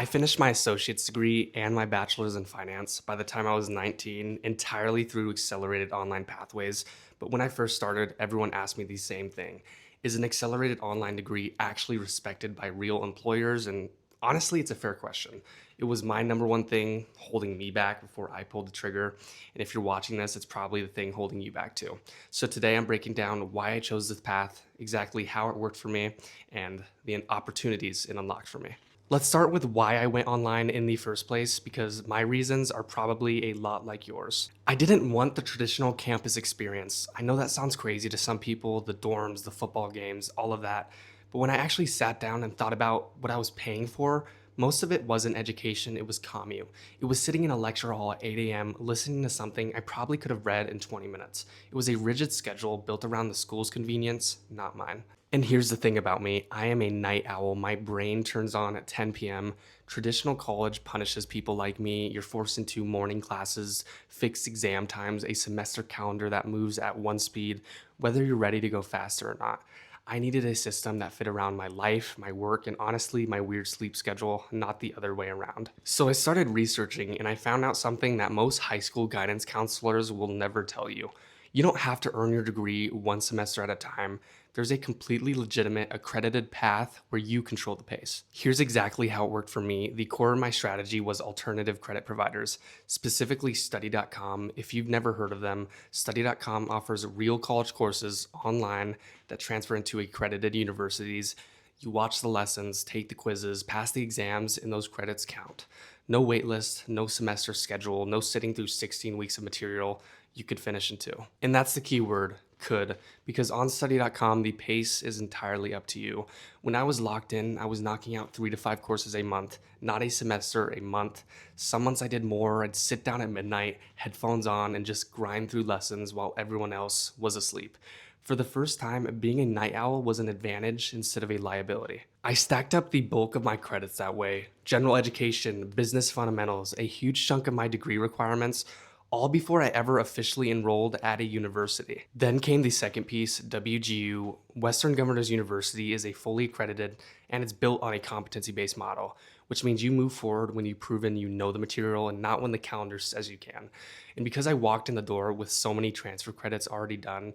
I finished my associate's degree and my bachelor's in finance by the time I was 19, entirely through accelerated online pathways. But when I first started, everyone asked me the same thing. Is an accelerated online degree actually respected by real employers? And honestly, it's a fair question. It was my number one thing holding me back before I pulled the trigger. And if you're watching this, it's probably the thing holding you back too. So today I'm breaking down why I chose this path, exactly how it worked for me, and the opportunities it unlocked for me. Let's start with why I went online in the first place, because my reasons are probably a lot like yours. I didn't want the traditional campus experience. I know that sounds crazy to some people, the dorms, the football games, all of that. But when I actually sat down and thought about what I was paying for, most of it wasn't education, it was commute. It was sitting in a lecture hall at 8 a.m., listening to something I probably could have read in 20 minutes. It was a rigid schedule built around the school's convenience, not mine. And here's the thing about me, I am a night owl. My brain turns on at 10 p.m. Traditional college punishes people like me. You're forced into morning classes, fixed exam times, a semester calendar that moves at one speed, whether you're ready to go faster or not. I needed a system that fit around my life, my work, and honestly, my weird sleep schedule, not the other way around. So I started researching and I found out something that most high school guidance counselors will never tell you. You don't have to earn your degree one semester at a time. There's a completely legitimate accredited path where you control the pace. Here's exactly how it worked for me. The core of my strategy was alternative credit providers, specifically study.com. If you've never heard of them, study.com offers real college courses online that transfer into accredited universities. You watch the lessons, take the quizzes, pass the exams, and those credits count. No waitlist, no semester schedule, no sitting through 16 weeks of material. You could finish in 2. And that's the key word, could, because on study.com, the pace is entirely up to you. When I was locked in, I was knocking out 3 to 5 courses a month, not a semester, a month. Some months I did more. I'd sit down at midnight, headphones on, and just grind through lessons while everyone else was asleep. For the first time, being a night owl was an advantage instead of a liability. I stacked up the bulk of my credits that way. General education, business fundamentals, a huge chunk of my degree requirements, all before I ever officially enrolled at a university. Then came the second piece, WGU. Western Governors University is a fully accredited and it's built on a competency-based model, which means you move forward when you've proven you know the material and not when the calendar says you can. And because I walked in the door with so many transfer credits already done,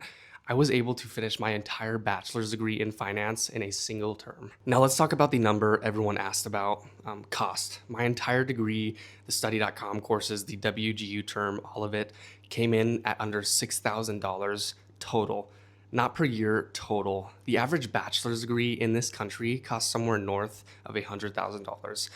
I was able to finish my entire bachelor's degree in finance in a single term. Now let's talk about the number everyone asked about, cost. My entire degree, the study.com courses, the WGU term, all of it came in at under $6,000 total. Not per year, total. The average bachelor's degree in this country costs somewhere north of $100,000.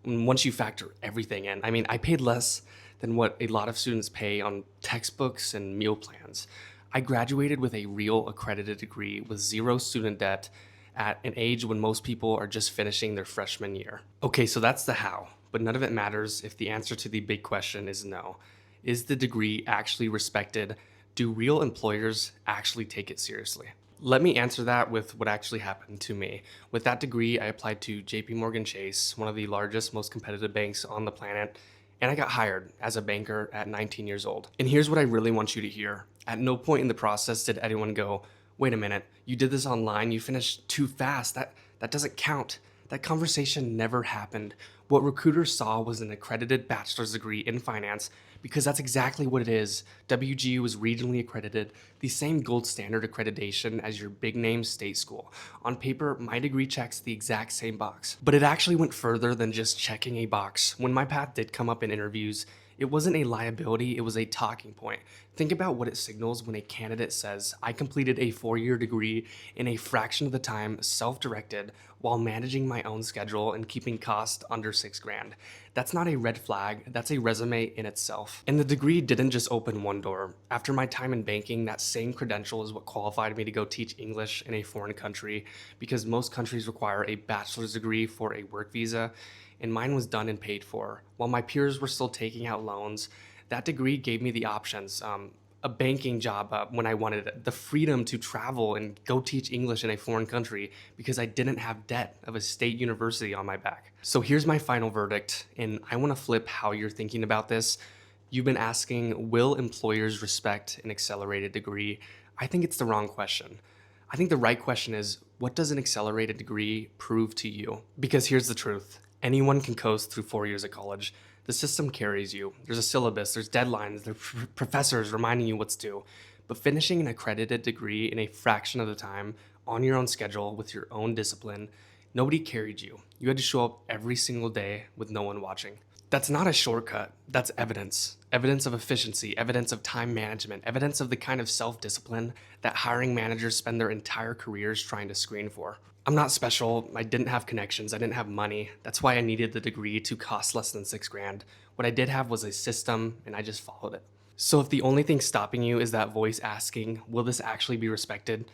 Once you factor everything in, I mean, I paid less than what a lot of students pay on textbooks and meal plans. I graduated with a real accredited degree with zero student debt at an age when most people are just finishing their freshman year. Okay, so that's the how, but none of it matters if the answer to the big question is no. Is the degree actually respected? Do real employers actually take it seriously? Let me answer that with what actually happened to me. With that degree, I applied to JP Chase, one of the largest, most competitive banks on the planet, and I got hired as a banker at 19 years old. And here's what I really want you to hear. At no point in the process did anyone go, wait a minute, you did this online, you finished too fast, that doesn't count. That conversation never happened. What recruiters saw was an accredited bachelor's degree in finance, because that's exactly what it is. WGU is regionally accredited, the same gold standard accreditation as your big name state school. On paper, my degree checks the exact same box. But it actually went further than just checking a box. When my path did come up in interviews, it wasn't a liability, it was a talking point. Think about what it signals when a candidate says, I completed a 4-year degree in a fraction of the time, self-directed, while managing my own schedule and keeping costs under $6,000. That's not a red flag, that's a resume in itself. And the degree didn't just open one door. After my time in banking, that same credential is what qualified me to go teach English in a foreign country, because most countries require a bachelor's degree for a work visa, and mine was done and paid for. While my peers were still taking out loans, that degree gave me the options. A banking job when I wanted it, the freedom to travel and go teach English in a foreign country because I didn't have debt of a state university on my back. So here's my final verdict, and I want to flip how you're thinking about this. You've been asking, will employers respect an accelerated degree? I think it's the wrong question. I think the right question is, what does an accelerated degree prove to you? Because here's the truth. Anyone can coast through 4 years of college. The system carries you. There's a syllabus, there's deadlines, there's professors reminding you what's due. But finishing an accredited degree in a fraction of the time, on your own schedule, with your own discipline, nobody carried you. You had to show up every single day with no one watching. That's not a shortcut. That's evidence. Evidence of efficiency, evidence of time management, evidence of the kind of self discipline that hiring managers spend their entire careers trying to screen for. I'm not special. I didn't have connections. I didn't have money. That's why I needed the degree to cost less than 6 grand. What I did have was a system, and I just followed it. So if the only thing stopping you is that voice asking, will this actually be respected?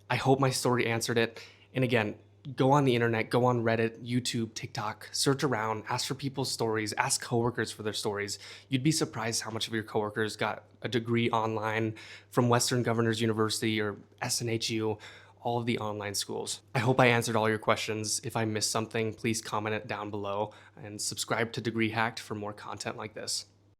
I hope my story answered it. And again, go on the internet, go on Reddit, YouTube, TikTok, search around, ask for people's stories, ask coworkers for their stories. You'd be surprised how much of your coworkers got a degree online from Western Governors University or SNHU, all of the online schools. I hope I answered all your questions. If I missed something, please comment it down below and subscribe to Degree Hacked for more content like this.